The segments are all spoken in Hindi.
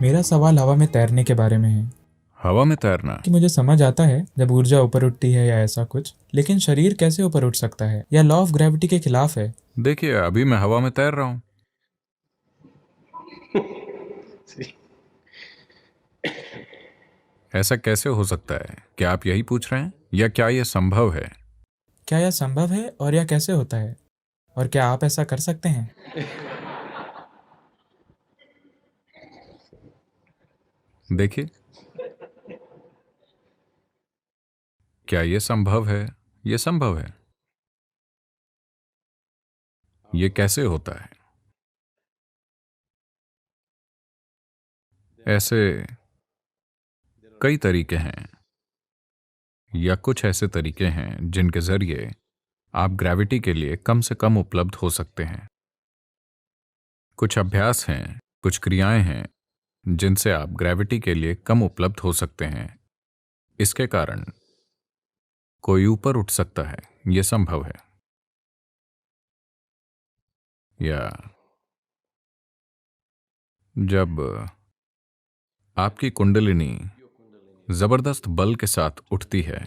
मेरा सवाल हवा में तैरने के बारे में है हवा में तैरना? कि मुझे समझ आता है जब ऊर्जा ऊपर उठती है या ऐसा कुछ, लेकिन शरीर कैसे ऊपर उठ सकता है या लॉ ऑफ ग्रेविटी के खिलाफ है? देखिए, अभी मैं हवा में तैर रहा हूँ। ऐसा कैसे हो सकता है? क्या आप यही पूछ रहे हैं, या क्या यह संभव है? क्या यह संभव है और यह कैसे होता है, और क्या आप ऐसा कर सकते हैं? देखिए, क्या यह संभव है? यह संभव है। यह कैसे होता है? ऐसे कई तरीके हैं, या कुछ ऐसे तरीके हैं जिनके जरिए आप ग्रेविटी के लिए कम से कम उपलब्ध हो सकते हैं। कुछ अभ्यास हैं, कुछ क्रियाएं हैं जिनसे आप ग्रेविटी के लिए कम उपलब्ध हो सकते हैं। इसके कारण कोई ऊपर उठ सकता है, यह संभव है। या जब आपकी कुंडलिनी जबरदस्त बल के साथ उठती है,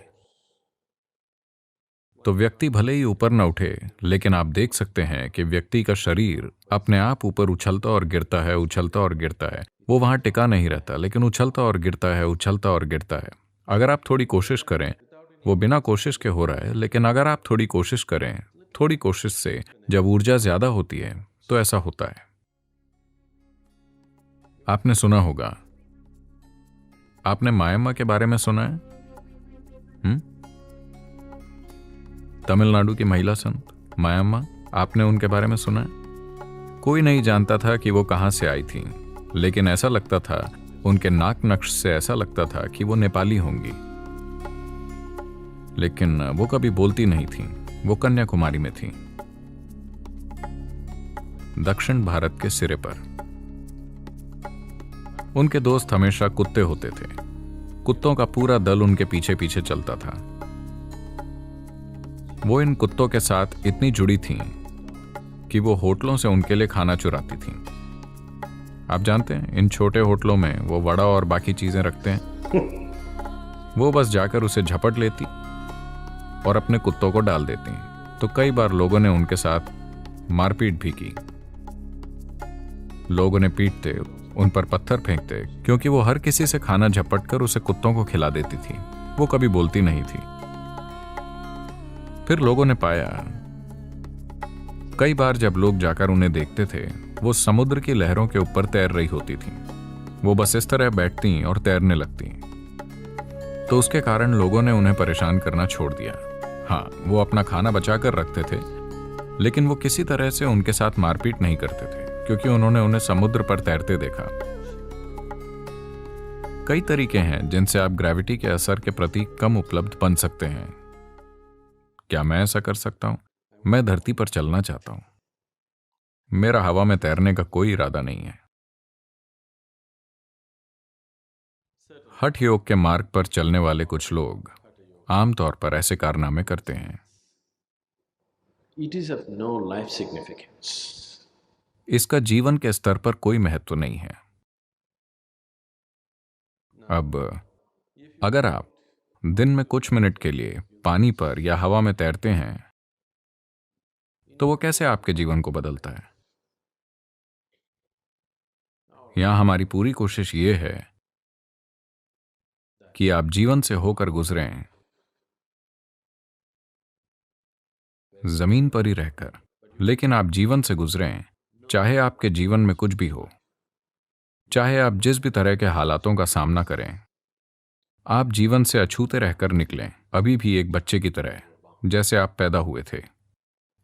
तो व्यक्ति भले ही ऊपर न उठे, लेकिन आप देख सकते हैं कि व्यक्ति का शरीर अपने आप ऊपर उछलता और गिरता है, उछलता और गिरता है। वो वहां टिका नहीं रहता, लेकिन उछलता और गिरता है, उछलता और गिरता है। अगर आप थोड़ी कोशिश करें, वो बिना कोशिश के हो रहा है, लेकिन अगर आप थोड़ी कोशिश करें, थोड़ी कोशिश से जब ऊर्जा ज्यादा होती है, तो ऐसा होता है। आपने सुना होगा, आपने मायम्मा के बारे में सुना है? तमिलनाडु की महिला संत मायम्मा, आपने उनके बारे में सुना है? कोई नहीं जानता था कि वो कहां से आई थी, लेकिन ऐसा लगता था, उनके नाक नक्श से ऐसा लगता था कि वो नेपाली होंगी। लेकिन वो कभी बोलती नहीं थी। वो कन्याकुमारी में थी, दक्षिण भारत के सिरे पर। उनके दोस्त हमेशा कुत्ते होते थे। कुत्तों का पूरा दल उनके पीछे पीछे चलता था। वो इन कुत्तों के साथ इतनी जुड़ी थीं कि वो होटलों से उनके लिए खाना चुराती थीं। आप जानते हैं, इन छोटे होटलों में वो वड़ा और बाकी चीजें रखते हैं। वो बस जाकर उसे झपट लेती और अपने कुत्तों को डाल देती। तो कई बार लोगों ने उनके साथ मारपीट भी की। लोग उन्हें पीटते, उन पर पत्थर फेंकते, क्योंकि वो हर किसी से खाना झपट कर उसे कुत्तों को खिला देती थी। वो कभी बोलती नहीं थी। फिर लोगों ने पाया, कई बार जब लोग जाकर उन्हें देखते थे, वो समुद्र की लहरों के ऊपर तैर रही होती थीं। वो बस इस तरह बैठती और तैरने लगती। तो उसके कारण लोगों ने उन्हें परेशान करना छोड़ दिया। हाँ, वो अपना खाना बचा कर रखते थे, लेकिन वो किसी तरह से उनके साथ मारपीट नहीं करते थे, क्योंकि उन्होंने उन्हें समुद्र पर तैरते देखा। कई तरीके हैं जिनसे आप ग्रेविटी के असर के प्रति कम उपलब्ध बन सकते हैं। क्या मैं ऐसा कर सकता हूं? मैं धरती पर चलना चाहता हूं। मेरा हवा में तैरने का कोई इरादा नहीं है। हठ योग के मार्ग पर चलने वाले कुछ लोग आमतौर पर ऐसे कारनामे करते हैं। It is of no life significance. इसका जीवन के स्तर पर कोई महत्व नहीं है। अब अगर आप दिन में कुछ मिनट के लिए पानी पर या हवा में तैरते हैं, तो वो कैसे आपके जीवन को बदलता है? यहां हमारी पूरी कोशिश ये है कि आप जीवन से होकर गुजरें, जमीन पर ही रहकर, लेकिन आप जीवन से गुजरें, चाहे आपके जीवन में कुछ भी हो, चाहे आप जिस भी तरह के हालातों का सामना करें, आप जीवन से अछूते रहकर निकलें, अभी भी एक बच्चे की तरह, जैसे आप पैदा हुए थे।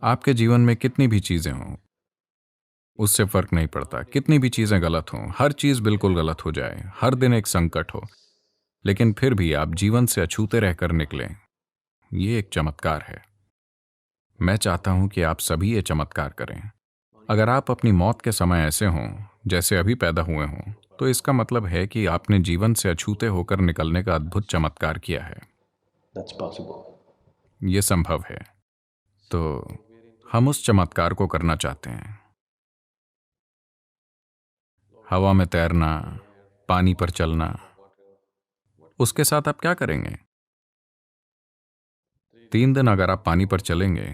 आपके जीवन में कितनी भी चीजें हों, उससे फर्क नहीं पड़ता। कितनी भी चीजें गलत हों, हर चीज बिल्कुल गलत हो जाए, हर दिन एक संकट हो, लेकिन फिर भी आप जीवन से अछूते रहकर निकलें, ये एक चमत्कार है। मैं चाहता हूं कि आप सभी ये चमत्कार करें। अगर आप अपनी मौत के समय ऐसे हों जैसे अभी पैदा हुए हों, तो इसका मतलब है कि आपने जीवन से अछूते होकर निकलने का अद्भुत चमत्कार किया है। That's possible. ये संभव है। तो हम उस चमत्कार को करना चाहते हैं। हवा में तैरना पानी पर चलना, उसके साथ आप क्या करेंगे? 3 दिन अगर आप पानी पर चलेंगे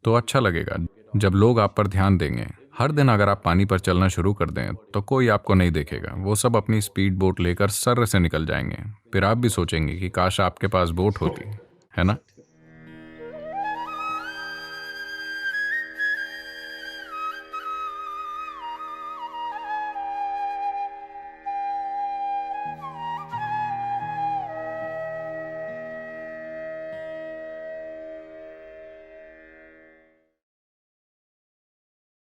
तो अच्छा लगेगा, जब लोग आप पर ध्यान देंगे। हर दिन अगर आप पानी पर चलना शुरू कर दें तो कोई आपको नहीं देखेगा, वो सब अपनी स्पीड बोट लेकर सर्र से निकल जाएंगे। फिर आप भी सोचेंगे कि काश आपके पास बोट होती, है ना?